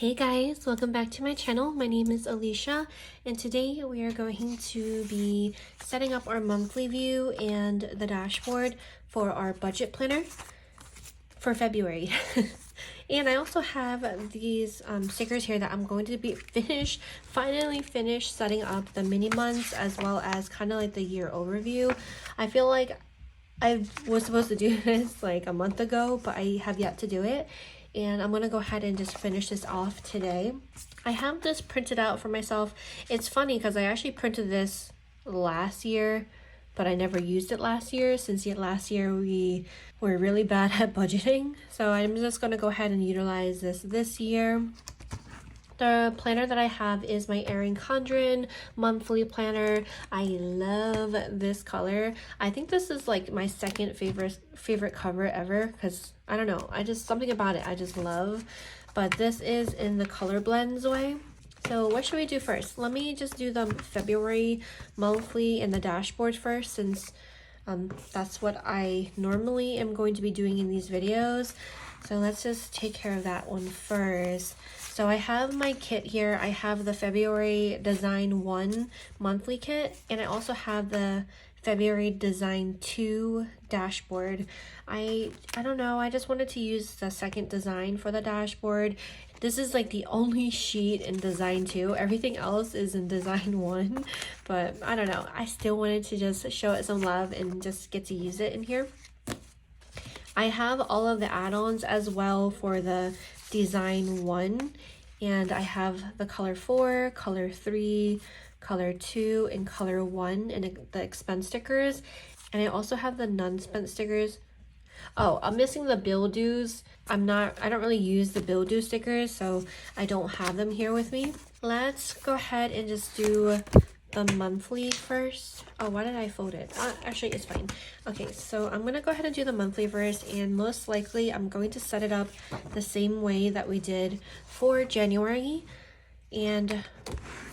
Hey guys, welcome back to my channel. My name is Alicia and today we are going to be setting up our monthly view and the dashboard for our budget planner for February. And I also have these stickers here that I'm going to be finally finished setting up the mini months as well as kind of like the year overview. I feel like I was supposed to do this like a month ago, but I have yet to do it. And I'm gonna go ahead and just finish this off today. I have this printed out for myself. It's funny because I actually printed this last year, but I never used it last year since last year we were really bad at budgeting. So I'm just gonna go ahead and utilize this year. The planner that I have is my Erin Condren monthly planner. I love this color. I think this is like my second favorite cover ever because I don't know, something about it I just love. But this is in the color blends way. So what should we do first? Let me just do the February monthly and the dashboard first, since that's what I normally am going to be doing in these videos. So let's just take care of that one first. So I have my kit here. I have the February Design 1 monthly kit, and I also have the February Design 2 dashboard. I don't know, I just wanted to use the second design for the dashboard. This is like the only sheet in Design 2. Everything else is in Design 1, but I don't know. I still wanted to just show it some love and just get to use it in here. I have all of the add-ons as well for the Design 1, and I have the color 4, color 3, color 2, and color 1 and the expense stickers. And I also have the non-spent stickers. Oh, I'm missing the bill dues. I don't really use the bill due stickers, so I don't have them here with me. Let's go ahead and just do the monthly first. Oh, why did I fold it? Actually, it's fine. Okay, so I'm gonna go ahead and do the monthly first, and most likely I'm going to set it up the same way that we did for January. And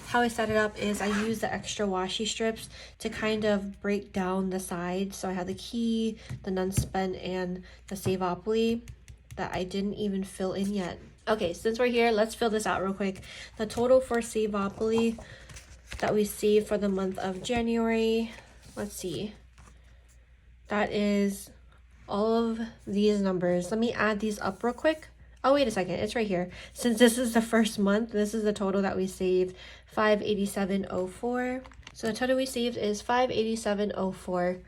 how I set it up is I use the extra washi strips to kind of break down the sides. So I have the key, the non-spent, and the Savopoly that I didn't even fill in yet. Okay, since we're here, let's fill this out real quick. The total for Savopoly that we saved for the month of January, let's see, that is all of these numbers. Let me add these up real quick. Oh, wait a second, it's right here. Since this is the first month, this is the total that we saved, $587.04. So the total we saved is $587.04,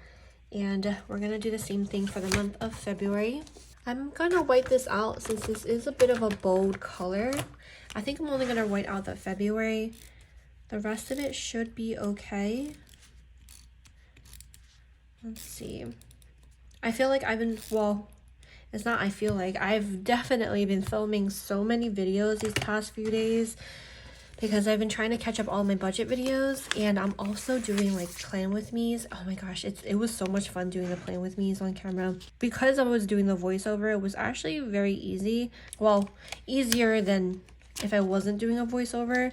and we're gonna do the same thing for the month of February. I'm gonna white this out since this is a bit of a bold color. I think I'm only gonna white out the February. The rest of it should be okay. Let's see. I feel like I've definitely been filming so many videos these past few days because I've been trying to catch up all my budget videos, and I'm also doing like plan with me's. Oh my gosh, it was so much fun doing the plan with me's on camera. Because I was doing the voiceover, it was actually very easy. Well, easier than if I wasn't doing a voiceover.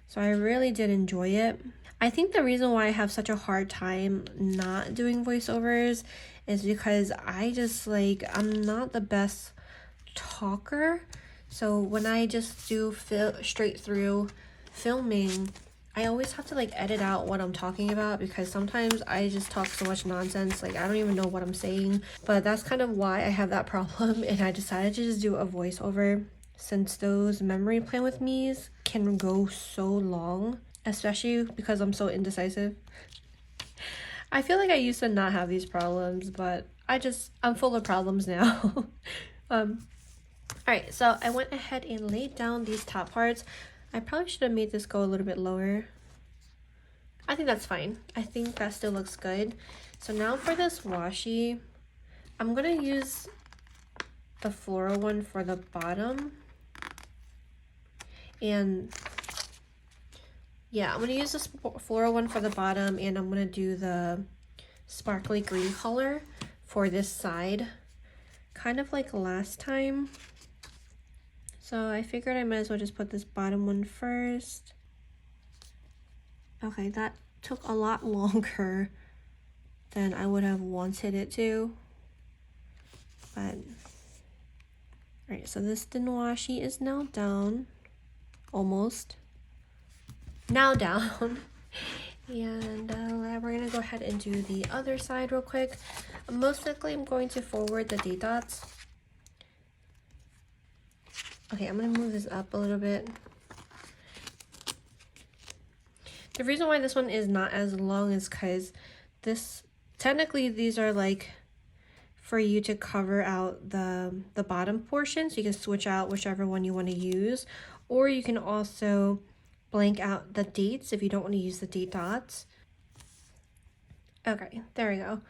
So I really did enjoy it. I think the reason why I have such a hard time not doing voiceovers is because I'm not the best talker. So when I just do straight through filming, I always have to like edit out what I'm talking about because sometimes I just talk so much nonsense, like I don't even know what I'm saying. But that's kind of why I have that problem, and I decided to just do a voiceover since those memory plan with me's can go so long, especially because I'm so indecisive. I feel like I used to not have these problems, but I'm full of problems now. Alright, so I went ahead and laid down these top parts. I probably should have made this go a little bit lower. I think that's fine. I think that still looks good. So now for this washi, I'm gonna use the floral one for the bottom. And yeah, I'm gonna use this floral one for the bottom, and I'm gonna do the sparkly green color for this side, kind of like last time. So I figured I might as well just put this bottom one first. Okay, that took a lot longer than I would have wanted it to, but all right, so this thin washi is now down. almost. Now down. And we're gonna go ahead and do the other side real quick. Most likely I'm going to forward the date dots. Okay, I'm gonna move this up a little bit. The reason why this one is not as long is because technically these are like for you to cover out the bottom portion, so you can switch out whichever one you want to use, or you can also blank out the dates if you don't want to use the date dots. Okay, there we go.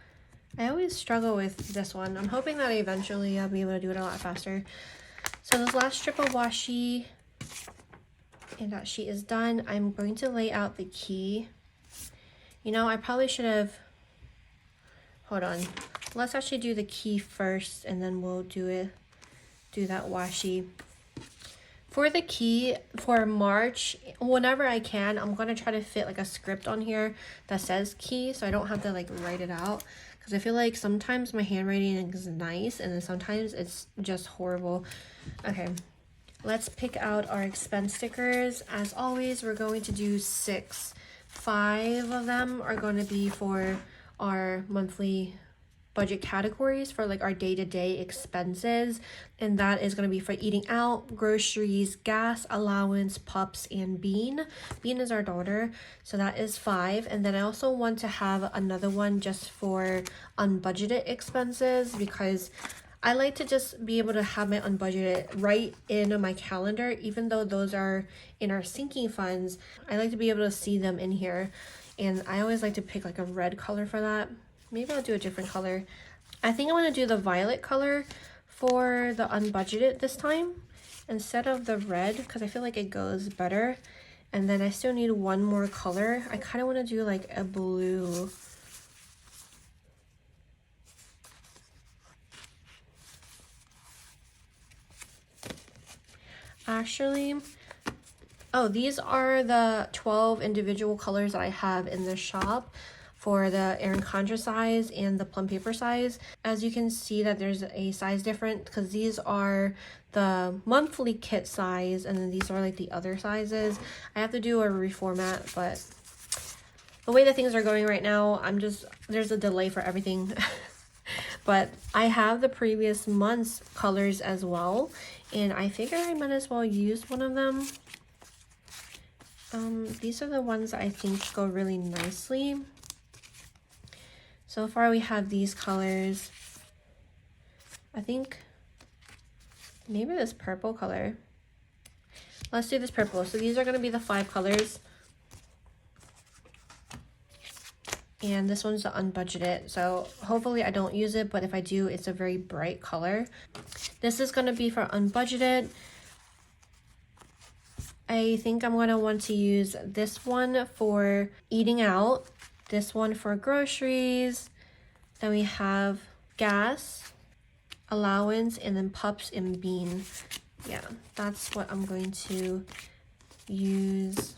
I always struggle with this one. I'm hoping that eventually I'll be able to do it a lot faster. So this last strip of washi, and that sheet is done. I'm going to lay out the key. You know, I probably should have, hold on. Let's actually do the key first, and then we'll do that washi. For the key, for March, whenever I can, I'm going to try to fit like a script on here that says key, so I don't have to like write it out. Because I feel like sometimes my handwriting is nice, and then sometimes it's just horrible. Okay, let's pick out our expense stickers. As always, we're going to do 6. 5 of them are going to be for our monthly budget categories for like our day-to-day expenses, and that is going to be for eating out, groceries, gas allowance, pups, and Bean is our daughter, so that is 5. And then I also want to have another one just for unbudgeted expenses, because I like to just be able to have my unbudgeted right in my calendar. Even though those are in our sinking funds, I like to be able to see them in here, and I always like to pick like a red color for that. Maybe I'll do a different color. I think I want to do the violet color for the unbudgeted this time instead of the red, because I feel like it goes better. And then I still need one more color. I kind of want to do like a blue. Actually, oh, these are the 12 individual colors that I have in the shop for the Erin Condren size and the plum paper size. As you can see that there's a size difference, because these are the monthly kit size, and then these are like the other sizes. I have to do a reformat, but the way that things are going right now, there's a delay for everything. But I have the previous month's colors as well, and I figure I might as well use one of them. These are the ones that I think go really nicely. So far we have these colors. I think maybe this purple color. Let's do this purple. So these are going to be the 5 colors. And this one's the unbudgeted. So hopefully I don't use it, but if I do, it's a very bright color. This is going to be for unbudgeted. I think I'm going to want to use this one for eating out. This one for groceries. Then we have gas, allowance, and then pups and Bean. Yeah, that's what I'm going to use.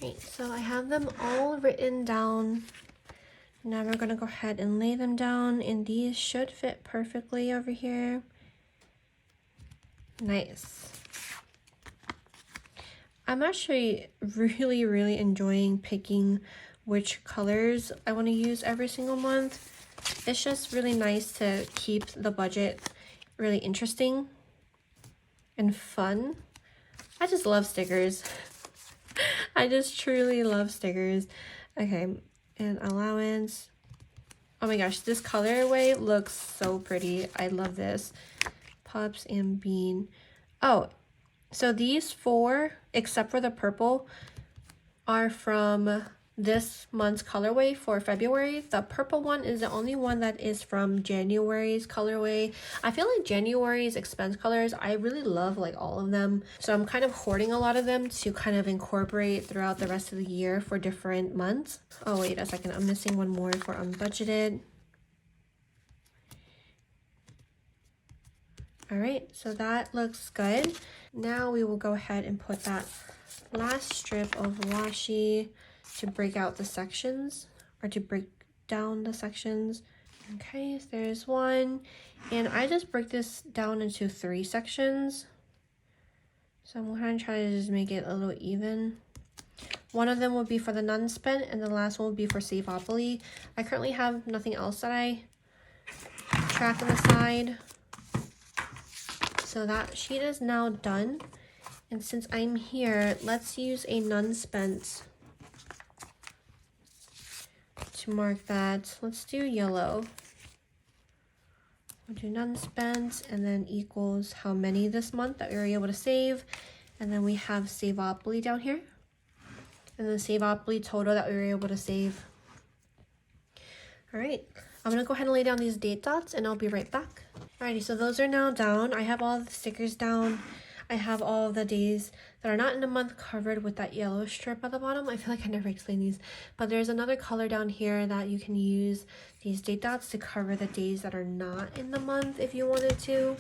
Right, so I have them all written down. Now we're going to go ahead and lay them down, and these should fit perfectly over here. Nice. I'm actually really enjoying picking which colors I want to use every single month. It's just really nice to keep the budget really interesting and fun. I just love stickers. I just truly love stickers. Okay, and allowance. Oh my gosh, this colorway looks so pretty. I love this. Pups and Bean. Oh, so these 4, except for the purple, are from this month's colorway for February. The purple one is the only one that is from January's colorway. I feel like January's expense colors, I really love like all of them. So I'm kind of hoarding a lot of them to kind of incorporate throughout the rest of the year for different months. Oh, wait a second. I'm missing one more for unbudgeted. All right, so that looks good. Now we will go ahead and put that last strip of washi to break out the sections, or to break down the sections. Okay, so there's one, and I just break this down into 3 sections. So I'm going to try to just make it a little even. One of them will be for the none spent, and the last one will be for Savopoly. I currently have nothing else that I track on the side. So that sheet is now done. And since I'm here, let's use a none spent to mark that. Let's do yellow. We'll do none spent and then equals how many this month that we were able to save. And then we have Savopoly down here. And then Savopoly total that we were able to save. All right, I'm gonna go ahead and lay down these date dots and I'll be right back. Alrighty, so those are now down. I have all the stickers down. I have all of the days that are not in a month covered with that yellow strip at the bottom. I feel like I never explained these, but there's another color down here that you can use these date dots to cover the days that are not in the month if you wanted to.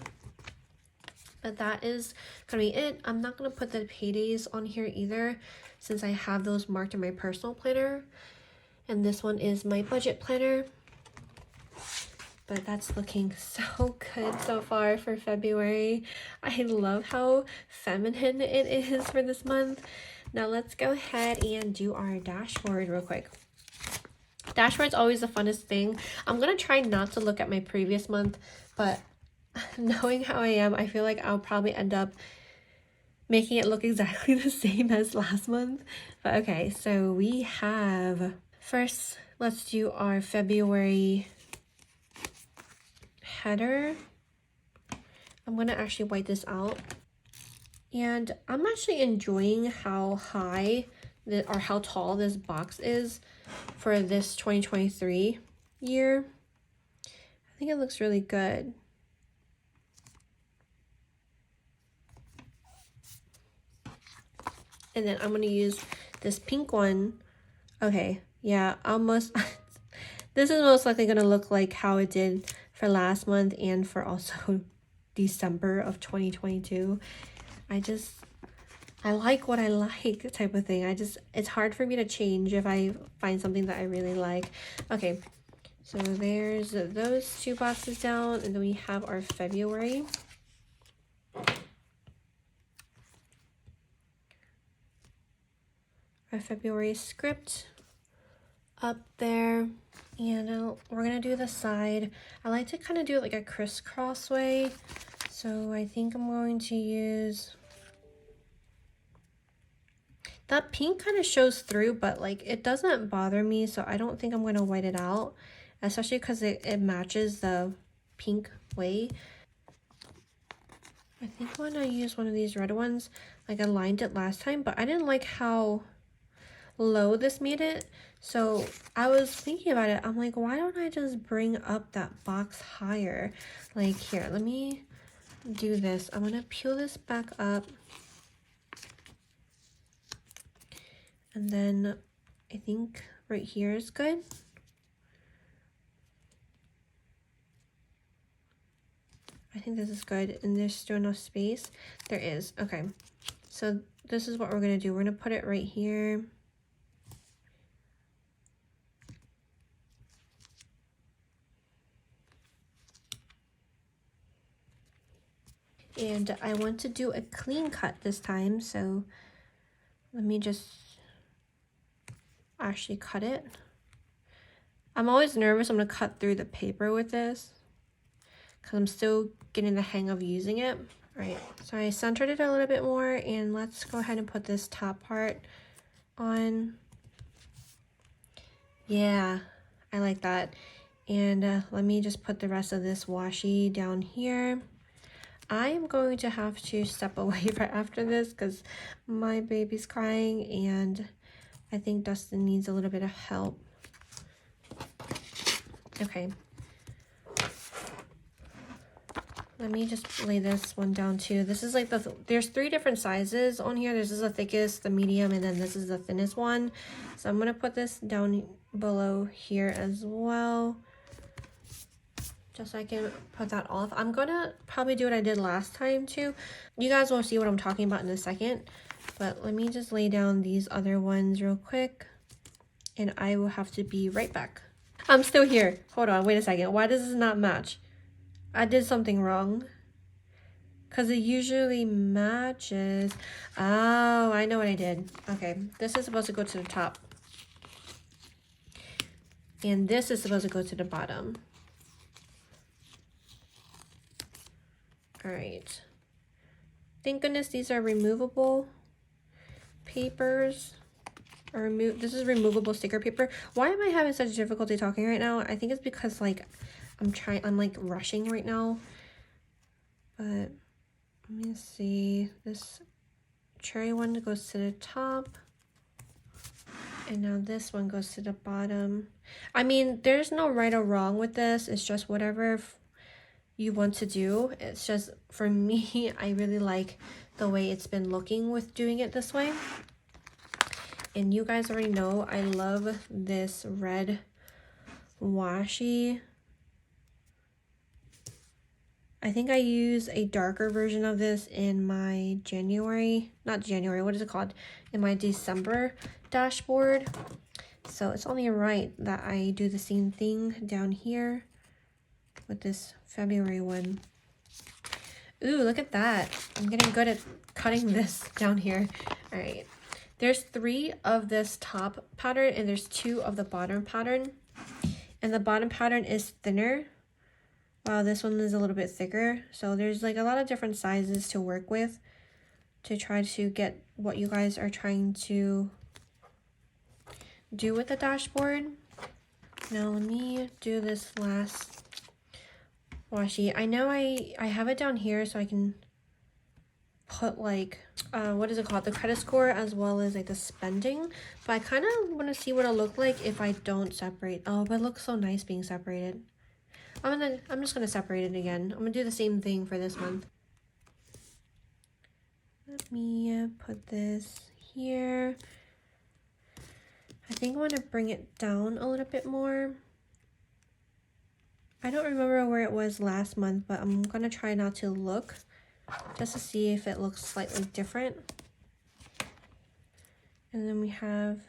But that is gonna be it. I'm not gonna put the paydays on here either since I have those marked in my personal planner. And this one is my budget planner. But that's looking so good so far for February. I love how feminine it is for this month. Now let's go ahead and do our dashboard real quick. Dashboard's always the funnest thing. I'm gonna try not to look at my previous month, but knowing how I am, I feel like I'll probably end up making it look exactly the same as last month. But okay, so we have, first, let's do our February header. I'm gonna actually white this out, and I'm actually enjoying how high or how tall this box is for this 2023 year. I think it looks really good. And then I'm gonna use this pink one. Okay, yeah, almost. This is most likely gonna look like how it did for last month and for also December of 2022. I like what I like type of thing. It's hard for me to change if I find something that I really like. Okay, so there's those two boxes down, and then we have our February. Our February script up there. And we're gonna do the side. I like to kind of do it like a crisscross way. So I think I'm going to use, that pink kind of shows through, but like it doesn't bother me. So I don't think I'm gonna white it out, especially because it matches the pink way. I think I'm gonna use one of these red ones. Like I lined it last time, but I didn't like how low this made it. So I was thinking about it. I'm like, why don't I just bring up that box higher? Like here, let me do this. I'm gonna peel this back up. And then I think right here is good. I think this is good. And there's still enough space. There is. Okay. So this is what we're gonna do. We're gonna put it right here. And I want to do a clean cut this time, so let me just actually cut it. I'm always nervous I'm gonna cut through the paper with this because I'm still getting the hang of using it. All right, so I centered it a little bit more, and let's go ahead and put this top part on. Yeah, I like that. And let me just put the rest of this washi down here. I am going to have to step away right after this because my baby's crying and I think Dustin needs a little bit of help. Okay. Let me just lay this one down too. This is like there's 3 different sizes on here. This is the thickest, the medium, and then this is the thinnest one. So I'm gonna put this down below here as well, just so I can put that off. I'm gonna probably do what I did last time too. You guys will see what I'm talking about in a second, but let me just lay down these other ones real quick and I will have to be right back. I'm still here. Hold on, wait a second. Why does this not match? I did something wrong. because it usually matches. Oh, I know what I did. Okay, this is supposed to go to the top. And this is supposed to go to the bottom. All right. Thank goodness these are removable papers. Or this is removable sticker paper. Why am I having such difficulty talking right now? I think it's because like I'm like rushing right now. But let me see. This cherry one goes to the top. And now this one goes to the bottom. I mean, there's no right or wrong with this. It's just whatever you want to do. It's just, for me, I really like the way it's been looking with doing it this way. And you guys already know I love this red washi. I think I use a darker version of this in my what is it called? In my December dashboard. So it's only right that I do the same thing down here with this February one. Ooh, look at that. I'm getting good at cutting this down here. All right. There's 3 of this top pattern and there's 2 of the bottom pattern. And the bottom pattern is thinner, while this one is a little bit thicker. So there's like a lot of different sizes to work with to try to get what you guys are trying to do with the dashboard. Now let me do this last washi. I know I have it down here so I can put like what is it called, the credit score, as well as like the spending, but I kind of want to see what it'll look like if I don't separate. Oh, but it looks so nice being separated. I'm just gonna separate it again. I'm gonna do the same thing for this month. Let me put this here. I think I want to bring it down a little bit more. I don't remember where it was last month, but I'm gonna try not to look just to see if it looks slightly different. And then we have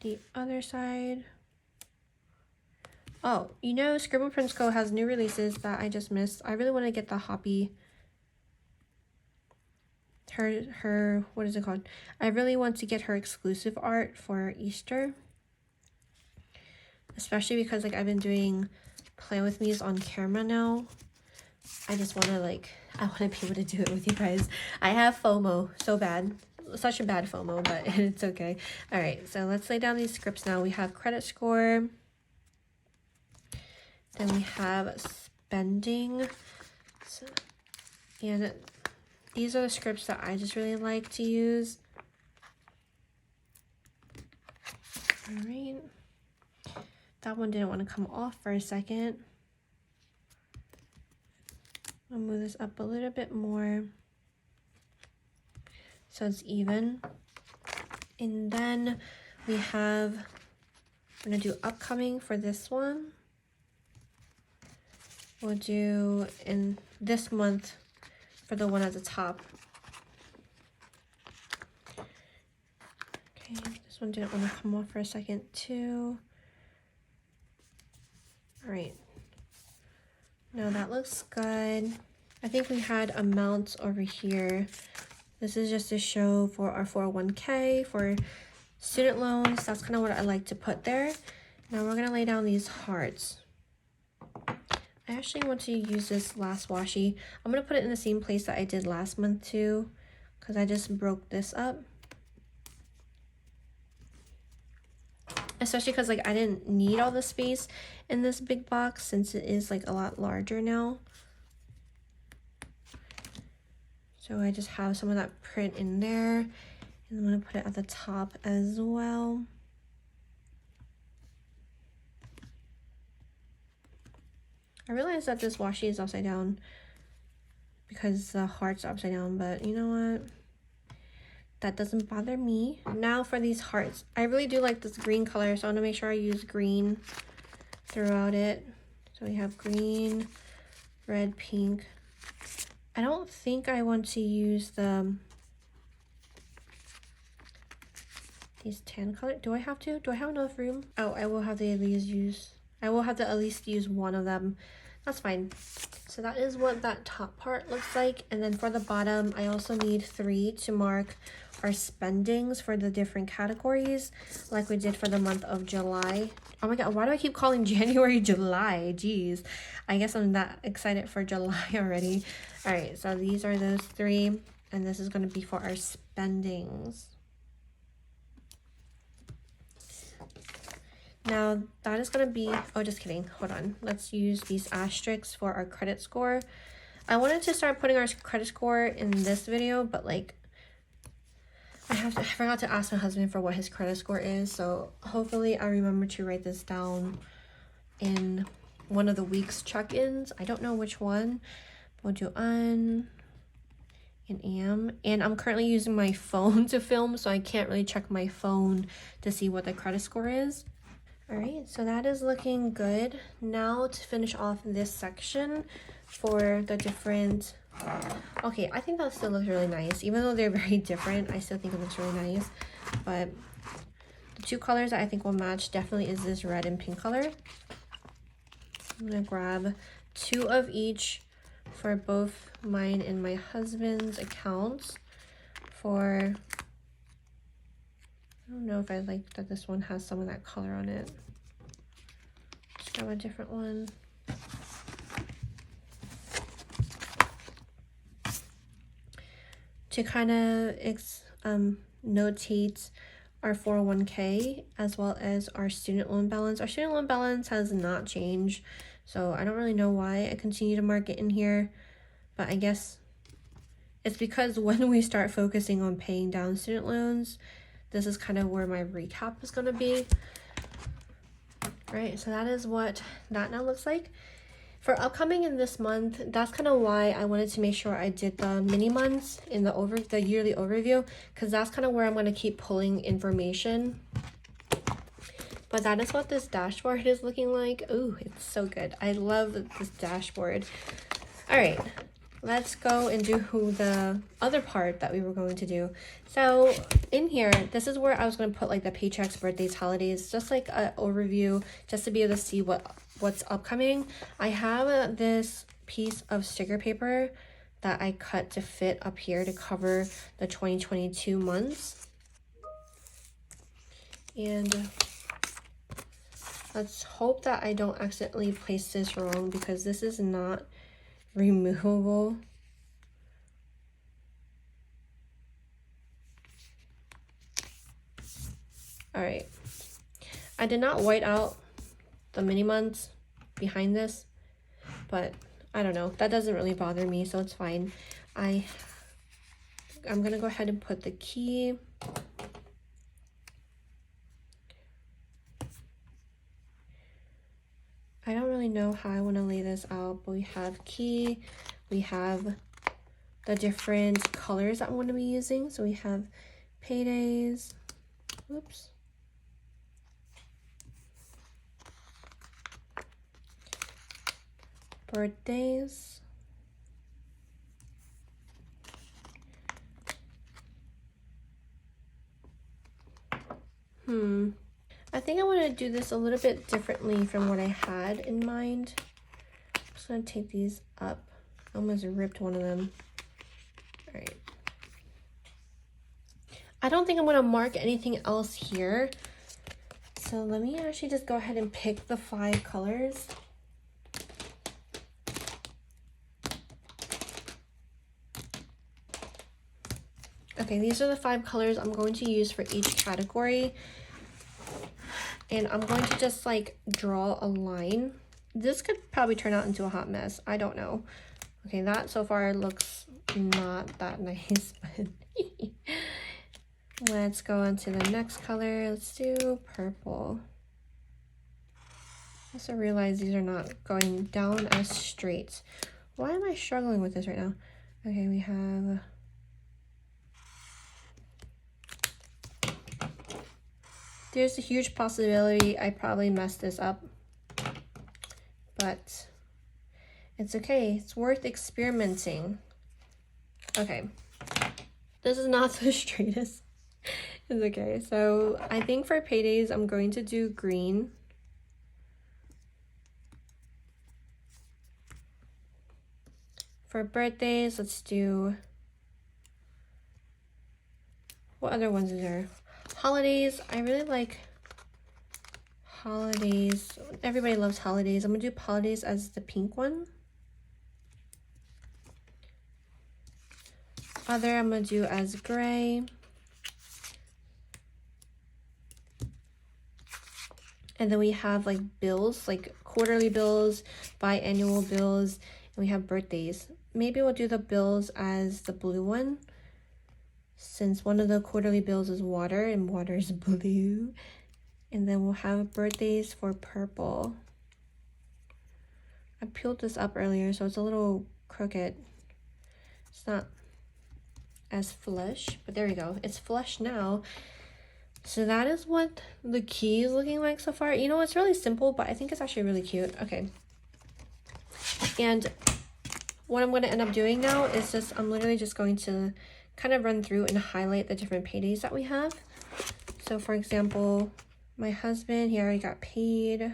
the other side. Oh, you know, Scribble Prints Co. has new releases that I just missed. I really want to get the Hoppy, her, what is it called? I really want to get her exclusive art for Easter. Especially because like I've been doing Play With Me's on camera now. I just want to like, I want to be able to do it with you guys. I have FOMO so bad. Such a bad FOMO, but it's okay. All right, so let's lay down these scripts now. We have credit score. Then we have spending. So, and these are the scripts that I just really like to use. All right. That one didn't want to come off for a second. I'll move this up a little bit more so it's even. And then we have, I'm going to do upcoming for this one. We'll do in this month for the one at the top. Okay, this one didn't want to come off for a second too. All right. No, that looks good. I think we had amounts over here. This is just to show for our 401k, for student loans. That's kind of what I like to put there. Now we're gonna lay down these hearts. I actually want to use this last washi. I'm gonna put it in the same place that I did last month too, because I just broke this up. Especially because like I didn't need all the space in this big box since it is like a lot larger now. So I just have some of that print in there, and I'm gonna put it at the top as well. I realized that this washi is upside down because the heart's upside down, but you know what? That doesn't bother me. Now for these hearts. I really do like this green color, so I want to make sure I use green throughout it. So we have green, red, pink. I don't think I want to use these tan color. Do I have to? Do I have enough room? Oh, I will have to at least use one of them That's fine. So that is what that top part looks like. And then for the bottom, I also need 3 to mark our spendings for the different categories, like we did for the month of July. Oh my god, why do I keep calling January July? Jeez, I guess I'm that excited for July already. All right, so these are those 3, and this is going to be for our spendings. Now that is going to be, oh, just kidding, hold on, let's use these asterisks for our credit score. I wanted to start putting our credit score in this video, but like I forgot to ask my husband for what his credit score is, so hopefully I remember to write this down in one of the week's check-ins. I don't know which one. We'll do on and am, and I'm currently using my phone to film, so I can't really check my phone to see what the credit score is. All right, so that is looking good. Now to finish off this section for the different, okay, I think that still looks really nice. Even though they're very different, I still think it looks really nice. But the 2 colors that I think will match definitely is this red and pink color. I'm gonna grab 2 of each for both mine and my husband's accounts. For, I don't know if I like that this one has some of that color on it. Let's grab a different one. To kind of notate our 401k as well as our student loan balance. Our student loan balance has not changed, so I don't really know why I continue to mark it in here, but I guess it's because when we start focusing on paying down student loans, this is kind of where my recap is going to be. Right, so that is what that now looks like. For upcoming in this month, that's kind of why I wanted to make sure I did the mini months in the yearly overview, because that's kind of where I'm going to keep pulling information. But that is what this dashboard is looking like. Ooh, it's so good. I love this dashboard. All right, let's go and do the other part that we were going to do. So in here, this is where I was going to put like the paychecks, birthdays, holidays, just like an overview, just to be able to see what's upcoming. I have this piece of sticker paper that I cut to fit up here to cover the 2022 months. And let's hope that I don't accidentally place this wrong, because this is not removable. All right, I did not white out the mini months behind this, but I don't know, that doesn't really bother me, so it's fine. I'm gonna go ahead and put the key. I don't really know how I want to lay this out, but we have key, we have the different colors that I'm going to be using. So we have paydays, whoops, birthdays, I think I want to do this a little bit differently from what I had in mind. I'm just going to take these up. I almost ripped one of them. All right. I don't think I'm going to mark anything else here. So let me actually just go ahead and pick the 5 colors. Okay, these are the 5 colors I'm going to use for each category. And I'm going to just like draw a line. This could probably turn out into a hot mess. I don't know. Okay, that so far looks not that nice. But let's go on to the next color. Let's do purple. Also realize these are not going down as straight. Why am I struggling with this right now? Okay, we have... There's a huge possibility I probably messed this up, but it's okay. It's worth experimenting. Okay, this is not the straightest. It's okay. So I think for paydays, I'm going to do green. For birthdays, let's do, what other ones is there? Holidays, I really like holidays. Everybody loves holidays. I'm gonna do holidays as the pink one. Other, I'm gonna do as gray. And then we have like bills, like quarterly bills, biannual bills, and we have birthdays. Maybe we'll do the bills as the blue one, since one of the quarterly bills is water and water is blue. And then we'll have birthdays for purple. I peeled this up earlier, so it's a little crooked. It's not as flush, but there we go. It's flush now. So that is what the key is looking like so far. You know, it's really simple, but I think it's actually really cute. Okay. And what I'm going to end up doing now is just, I'm literally just going to kind of run through and highlight the different paydays that we have. So for example, my husband, he already got paid.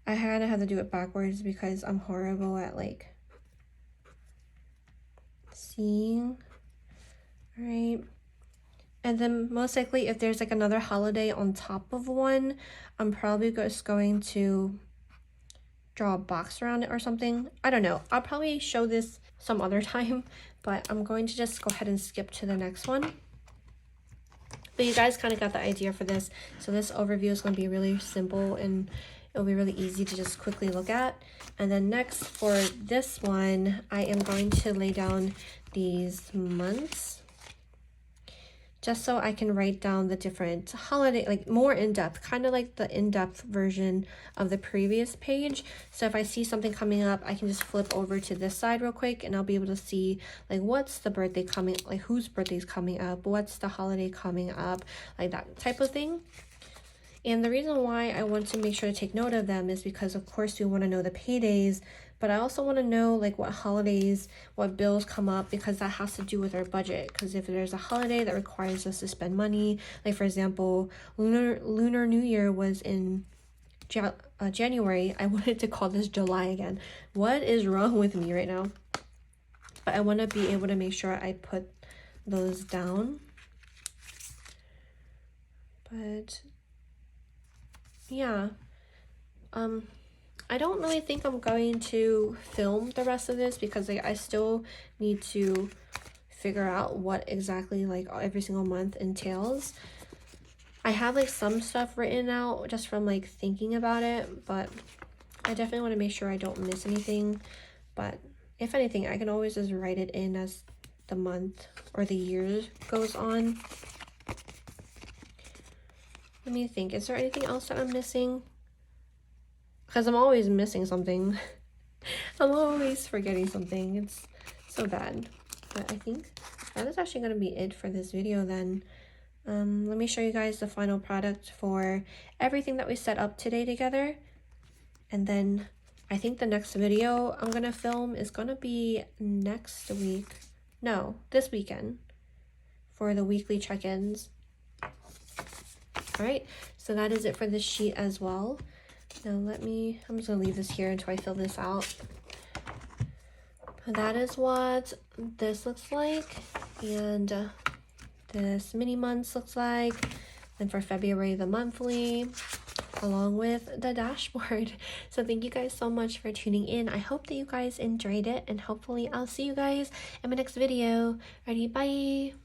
I had to have to do it backwards because I'm horrible at like seeing. All right. And then most likely if there's like another holiday on top of one, I'm probably just going to draw a box around it or something. I don't know. I'll probably show this some other time, but I'm going to just go ahead and skip to the next one. But you guys kind of got the idea for this. So this overview is going to be really simple and it'll be really easy to just quickly look at. And then next for this one, I am going to lay down these months, just so I can write down the different holiday, like more in-depth, kind of like the in-depth version of the previous page. So if I see something coming up, I can just flip over to this side real quick and I'll be able to see like what's the birthday coming, like whose birthday's coming up, what's the holiday coming up, like that type of thing. And the reason why I want to make sure to take note of them is because of course we want to know the paydays, but I also want to know like what holidays, what bills come up, because that has to do with our budget. Because if there's a holiday that requires us to spend money, like for example, Lunar New Year was in January. I wanted to call this July again. What is wrong with me right now? But I want to be able to make sure I put those down. But yeah, I don't really think I'm going to film the rest of this because like I still need to figure out what exactly like every single month entails. I have like some stuff written out just from like thinking about it, but I definitely want to make sure I don't miss anything. But if anything, I can always just write it in as the month or the year goes on. Let me think, is there anything else that I'm missing? Because I'm always missing something. I'm always forgetting something. It's so bad. But I think that is actually going to be it for this video then. Let me show you guys the final product for everything that we set up today together. And then I think the next video I'm going to film is going to be next week. No, this weekend for the weekly check-ins. All right, so that is it for this sheet as well. Now I'm just gonna leave this here until I fill this out. That is what this looks like, and this mini months looks like. And for February, the monthly, along with the dashboard. So thank you guys so much for tuning in. I hope that you guys enjoyed it, and hopefully I'll see you guys in my next video. Alrighty, bye.